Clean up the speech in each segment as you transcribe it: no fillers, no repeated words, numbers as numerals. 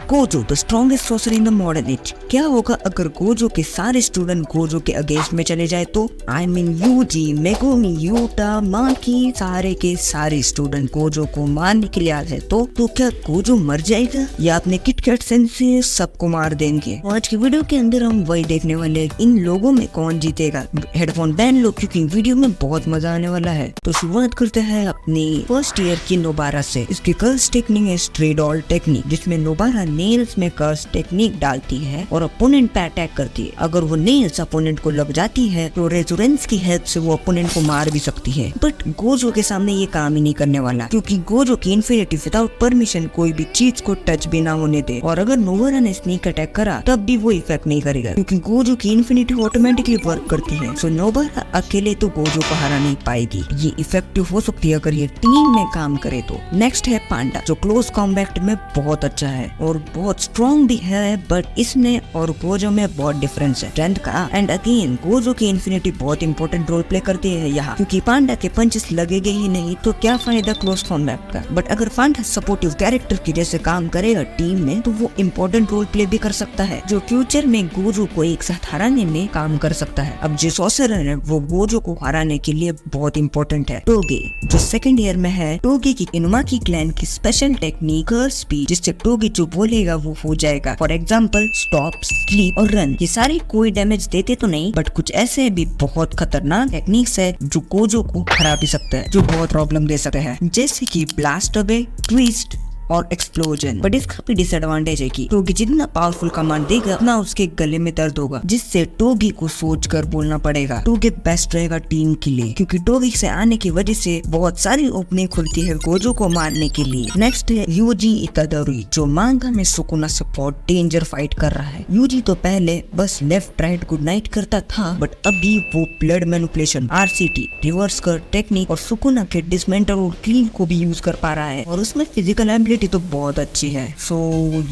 Gojo the strongest sorcerer in the modern age. क्या होगा अगर गोजो के सारे स्टूडेंट गोजो के अगेंस्ट में चले जाए तो? I mean Yuji, Megumi, Yuta, Maki, सारे के सारे स्टूडेंट गोजो को मारने के लिए आ जाए तो क्या गोजो मर जाएगा या अपने किटकैट सेंस से सबको मार देंगे? आज की वीडियो के अंदर हम वही देखने वाले हैं, इन लोगों में कौन जीतेगा। हेडफोन पहन लो क्योंकि वीडियो में बहुत मजा आने वाला है। तो शुरुआत करते हैं अपनी फर्स्ट ईयर की नोबारा से। इसकी कर्स टेक्निक है स्ट्रे डॉल टेक्निक, जिसमें नोबारा नेल्स में कर्स टेक्निक डालती है और अपोनेंट पे अटैक करती है। अगर वो नेल्स अपोनेंट को लग जाती है तो रेजोरेंस की हेल्प से वो अपोनेंट को मार भी सकती है। बट गोजो के सामने ये काम ही नहीं करने वाला, क्योंकि गोजो की इन्फिनिटी विदाउट परमिशन कोई भी चीज को टच भी ना होने दे। और अगर नोबारा ने स्नीक अटैक करा तब भी वो इफेक्ट नहीं करेगा, क्योंकि गोजो की इन्फिनिटी ऑटोमेटिकली वर्क करती है। सो नोबारा अकेले तो गोजो को हरा नहीं पाएगी। ये इफेक्टिव हो सकती है अगर ये टीम में काम करे तो। नेक्स्ट है पांडा, जो क्लोज कॉम्बैट में बहुत अच्छा है और बहुत स्ट्रॉन्ग भी है, बट इसमें और गोजो में बहुत डिफरेंस है स्ट्रेंथ का। एंड अगेन गोजो की इन्फिनिटी बहुत इंपॉर्टेंट रोल प्ले करती है यहाँ, क्योंकि पांडा के पंचेस लगेंगे ही नहीं तो क्या फायदा क्लोज कॉम्बैट का। बट अगर पांडा सपोर्टिव कैरेक्टर की जैसे काम करेगा टीम में तो वो इम्पोर्टेंट रोल प्ले भी कर सकता है, जो फ्यूचर में गोजो को एक साथ हराने में काम कर सकता है। अब जो सॉर्सरर है वो गोजो को हराने के लिए बहुत इंपॉर्टेंट है। टोगे, जो सेकंड ईयर में है, टोगे की इनुमाकी क्लैन की स्पेशल टेक्निक कर्स स्पीड, जिससे टोगे जो बोलेगा वो हो जाएगा। फॉर एग्जाम्पल स्टॉप, स्लीप और रन। ये सारे कोई डैमेज देते तो नहीं, बट कुछ ऐसे भी बहुत खतरनाक टेक्निक्स है जो गोजो को हरा भी सकता है, जो बहुत प्रॉब्लम दे सकते हैं, जैसे कि ब्लास्ट अवे, ट्विस्ट और एक्सप्लोजन। बट इसका भी डिसएडवांटेज है कि टोगी जितना पावरफुल कमांड देगा उतना उसके गले में दर्द होगा, जिससे टोगी को सोचकर बोलना पड़ेगा। टोगी बेस्ट रहेगा टीम के लिए, क्योंकि टोगी से आने की वजह से बहुत सारी ओपनिंग खुलती है गोजो को मारने के लिए। नेक्स्ट है यूजी इतादोरी, जो मांगा में सुकुना से बहुत डेंजर फाइट कर रहा है। यूजी तो पहले बस लेफ्ट राइट गुड नाइट करता था, बट अभी वो ब्लड मैनिपुलेशन, RCT, रिवर्स कर टेक्निक और सुकुना के डिसमेंटल और क्लीन को भी यूज कर पा रहा है, और उसमें फिजिकल एबिलिटी तो बहुत अच्छी है। सो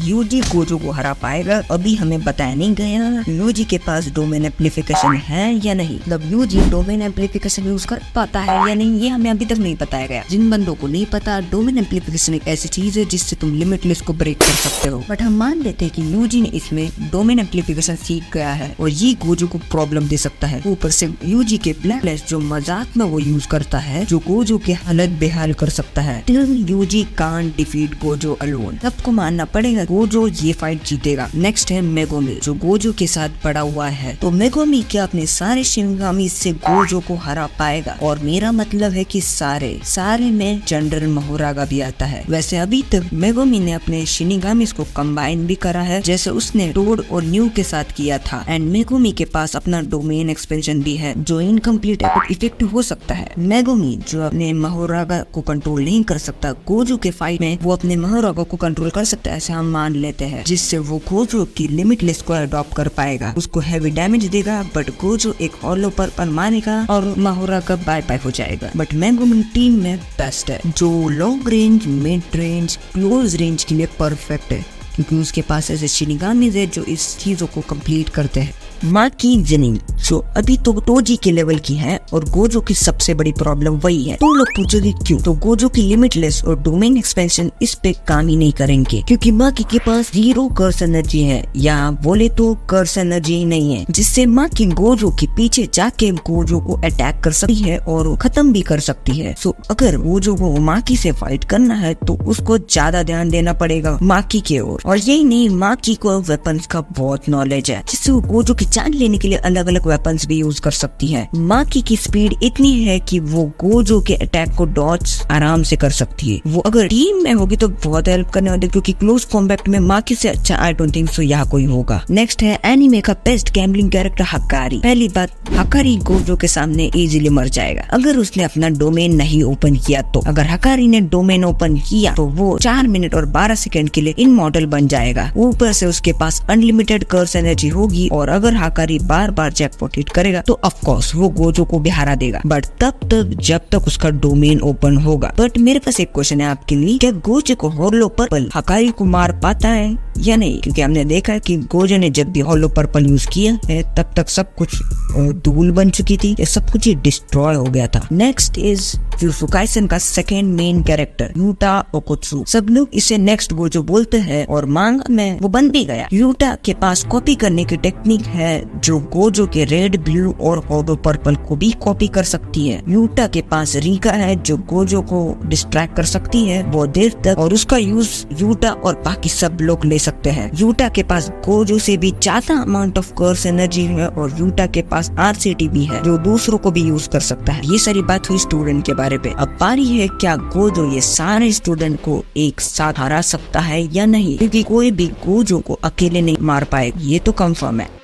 यूजी गोजो को हरा पाएगा। अभी हमें बताया नहीं गया यूजी के पास डोमेन एम्प्लीफिकेशन है या नहीं, मतलब यूजी डोमेन एम्प्लीफिकेशन यूज कर पाता है या नहीं, ये हमें अभी तक नहीं बताया गया। जिन बंदों को नहीं पता, डोमेन एम्प्लीफिकेशन एक ऐसी चीज है जिससे तुम लिमिटलेस को ब्रेक कर सकते हो। बट हम मान लेते हैं कि यूजी ने इसमें डोमेन एम्प्लीफिकेशन सीख गया है और ये गोजो को प्रॉब्लम दे सकता है। ऊपर से यूजी के ब्लैकलिस्ट जो मजाक में वो यूज करता है, जो गोजो के हालत बेहाल कर सकता है। Till Yuji can't defeat Gojo alone. सबको मानना पड़ेगा गोजो ये फाइट जीतेगा। नेक्स्ट है मेगुमी, जो गोजो के साथ पड़ा हुआ है। तो मेगुमी क्या अपने सारे शिनगामी से गोजो को हरा पाएगा? और मेरा मतलब है कि सारे में जनरल मोहोरागा भी आता है। वैसे अभी तक मेगुमी ने अपने शिनिगामी को कंबाइन भी करा है, जैसे उसने टोड और न्यू के साथ किया था। एंड मेगुमी के पास अपना डोमेन एक्सपेंशन भी है, जो इनकम्प्लीट इफेक्टिव हो सकता है। मेगुमी जो अपने मोहोरागा को कंट्रोल नहीं कर सकता, गोजो के फाइट में वो अपने मोहोरागा को कंट्रोल कर सकता है, ऐसे हम मान लेते हैं, जिससे वो गोजो की लिमिटलेस को अडॉप्ट कर पाएगा। उसको हैवी डैमेज देगा, बट गोजो एक हॉलो पर मारेगा और मोहोरागा बाय बाय हो जाएगा। बट मेगुमी टीम में बेस्ट है, जो long range, mid range, close range के लिए परफेक्ट है, क्योंकि उसके पास ऐसे शिनिगामी है जो इस चीजों को कंप्लीट करते हैं। माकी जिनिंग, जो अभी तो टोजी के लेवल की है और गोजो की सबसे बड़ी प्रॉब्लम वही है। तुम लोग पूछोगे क्यों? तो गोजो की लिमिटलेस और डोमेन एक्सपेंशन इस पे काम ही नहीं करेंगे, क्योंकि माकी के पास 0 कर्स एनर्जी है, या बोले तो कर्स एनर्जी नहीं है, जिससे माकी गोजो के पीछे जाके गोजो को अटैक कर सकती है और खत्म भी कर सकती है। सो अगर गोजो को माकी से फाइट करना है तो उसको ज्यादा ध्यान देना पड़ेगा माकी के ओर। और यही नहीं, माकी को वेपन्स का बहुत नॉलेज है, जिससे वो गोजो की जान लेने के लिए अलग अलग वेपन्स भी यूज कर सकती है। माकी की स्पीड इतनी है कि वो गोजो के अटैक को डॉज आराम से कर सकती है। वो अगर टीम में होगी तो बहुत हेल्प करने वाली, क्योंकि क्लोज कॉम्बैट में माकी से अच्छा आई डोंट थिंक सो यहाँ कोई होगा। नेक्स्ट है एनिमे का बेस्ट गैम्बलिंग कैरेक्टर हकारी। पहली बात, हकारी गोजो के सामने इजीली मर जाएगा अगर उसने अपना डोमेन नहीं ओपन किया तो। अगर हकारी ने डोमेन ओपन किया तो वो 4 मिनट और 12 सेकंड के लिए इमॉर्टल बन जाएगा। ऊपर से उसके पास अनलिमिटेड कर्स एनर्जी होगी, और अगर हकारी बार बार जैकपॉट हिट करेगा तो ऑफ कोर्स वो गोजो को भी हरा देगा, बट तब तक जब तक उसका डोमेन ओपन होगा। बट मेरे पास एक क्वेश्चन है आपके लिए, क्या गोजो को होलो पर्पल हकारी को मार पाता है? या नहीं, क्योंकि हमने देखा है कि गोजो ने जब भी होलो पर्पल यूज किया है तब तक सब कुछ धूल बन चुकी थी, ये सब कुछ डिस्ट्रॉय हो गया था। नेक्स्ट इज जुजुत्सु काइसेन का सेकेंड मेन कैरेक्टर यूटा ओकोत्सु। सब लोग इसे नेक्स्ट गोजो बोलते हैं और मांगा में वो बन भी गया। यूटा के पास कॉपी करने की टेक्निक है जो गोजो के रेड, ब्लू और होलो पर्पल को भी कॉपी कर सकती है। यूटा के पास रिका है जो गोजो को डिस्ट्रैक्ट कर सकती है वो देर तक, और उसका यूज यूटा और बाकी सब लोग ले सकते हैं। यूटा के पास गोजो से भी ज्यादा अमाउंट ऑफ कर्स एनर्जी है और यूटा के पास आरसीटी भी है जो दूसरों को भी यूज कर सकता है। ये सारी बात हुई स्टूडेंट के बारे में। अब बारी है क्या गोजो ये सारे स्टूडेंट को एक साथ हरा सकता है या नहीं, क्योंकि कोई भी गोजो को अकेले नहीं मार पाएगा, ये तो कंफर्म है।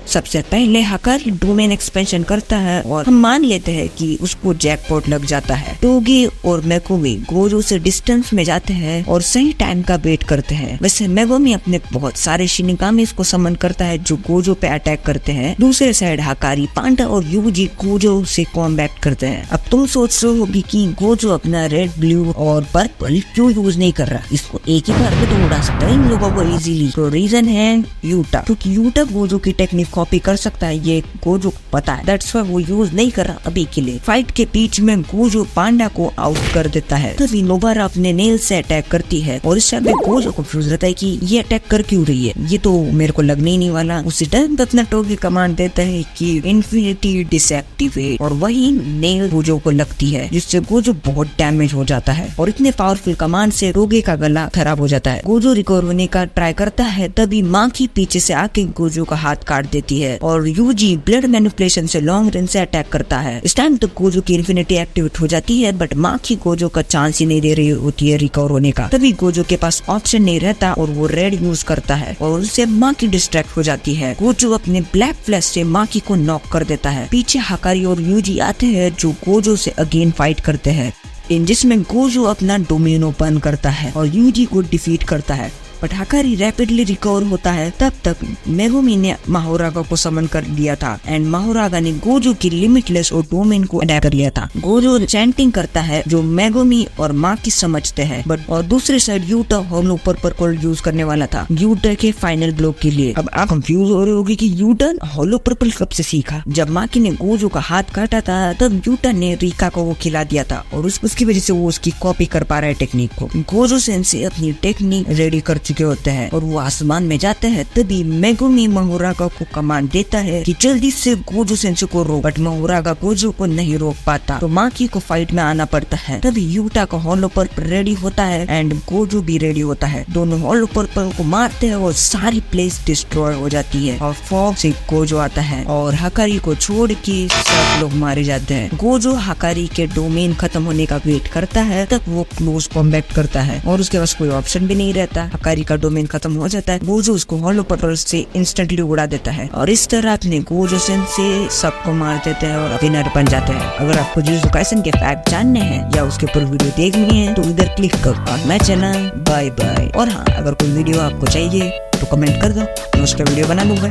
सबसे पहले हकारी डोमेन एक्सपेंशन करता है और हम मान लेते हैं कि उसको जैकपॉट लग जाता है। टोगी और मेगुमी गोजो से डिस्टेंस में जाते हैं और सही टाइम का वेट करते हैं। वैसे मेगुमी अपने बहुत सारे शिनिगामी को समन करता है जो गोजो पे अटैक करते हैं। दूसरे साइड हकारी, पांडा और यूजी गोजो से कॉम्बैट करते हैं। अब तुम सोच रहे होगी कि गोजो अपना रेड, ब्लू और पर्पल क्यों यूज नहीं कर रहा, इसको एक ही बार में तो उड़ा सकता है इन लोगों को इजीली। तो रीजन है यूटा, क्योंकि यूटा गोजो की टेक्निक कॉपी कर सकता है, ये गोजो को पता है। दैट्स व्हाई वो यूज नहीं कर रहा अभी के लिए। फाइट के बीच में गोजो पांडा को आउट कर देता है, तभी नोबारा अपने नेल से अटैक करती है और इस समय गोजो कंफ्यूज रहता है कि ये अटैक कर क्यों रही है, ये तो मेरे को लगने ही नहीं वाला। उसी टाइम अपना टोगी कमांड देता है कि इन्फिनिटी डिसएक्टिवेट, और वही नेल गोजो को लगती है जिससे गोजो बहुत डैमेज हो जाता है और इतने पावरफुल कमांड से टोगी का गला खराब हो जाता है। गोजो रिकवर होने का ट्राई करता है, तभी माँ की पीछे से आके गोजो का हाथ काट देती है और यूजी ब्लड मैनिपुलेशन से लॉन्ग रेंज से अटैक करता है। इस टाइम तो गोजो की इन्फिनिटी एक्टिवेट हो जाती है, बट माँ की गोजो का चांस ही नहीं दे रही होती है रिकवर होने का। तभी गोजो के पास ऑप्शन नहीं रहता और वो रेड यूज करता है और उससे माँ की डिस्ट्रैक्ट हो जाती है। गोजो अपने ब्लैक फ्लैश से माँ की को नॉक कर देता है। पीछे हकारी और यूजी आते हैं जो गोजो से अगेन फाइट करते हैं, जिसमें गोजो अपना डोमेन ओपन करता है और यूजी को डिफीट करता है। बट हकारी रैपिडली रिकवर होता है। तब तक मेगुमी ने माहोरागा को समन कर लिया था एंड माहोरागा ने गोजो की लिमिटलेस और डोमेन को अडैप्ट कर लिया था। गोजो चैंटिंग करता है जो मेगुमी और माँ की समझते हैं, बट और दूसरे साइड यूटा होलो पर्पल को यूज करने वाला था यूटा के फाइनल ब्लॉक के लिए। अब आप कंफ्यूज हो रहे होगे कि यूटा होलो पर्पल कब से सीखा। जब माकी ने गोजो का हाथ काटा था तब यूटा ने रिका को वो खिला दिया था और उसकी वजह से वो उसकी कॉपी कर पा रहा है टेक्निक को। गोजो सेंसे अपनी टेक्निक रेडी कर चुके होते हैं और वो आसमान में जाते हैं। तभी मेगुमी माहोरागा को कमांड देता है कि जल्दी से गोजो सेंसे को रोक, बट माहोरागा गोजो को नहीं रोक पाता तो माकी को फाइट में आना पड़ता है। तभी यूटा का होलो पर्पल रेडी होता है एंड गोजो भी रेडी होता है। दोनों होलो पर्पल को मारते हैं और सारी प्लेस डिस्ट्रॉय हो जाती है और फॉग से गोजो आता है और हकारी को छोड़ के सब लोग मारे जाते हैं। गोजो हकारी के डोमेन खत्म होने का वेट करता है, तब वो क्लोज कॉम्बैट करता है और उसके पास कोई ऑप्शन भी नहीं रहता। हकारी का डोमेन खत्म हो जाता है। गोजो उसको होलो पर्पल से इंस्टेंटली उड़ा देता है और इस तरह अपने गोजो सेंसे सबको मार देते हैं और विनर बन जाते हैं। अगर आपको जुजुत्सु काइसेन के फैक्ट जानने हैं या उसके ऊपर वीडियो देखनी है तो इधर क्लिक करो और मैं चला बाय बाय। और हाँ, अगर कोई वीडियो आपको चाहिए तो कमेंट कर दो, मैं उसका वीडियो बना लूंगा।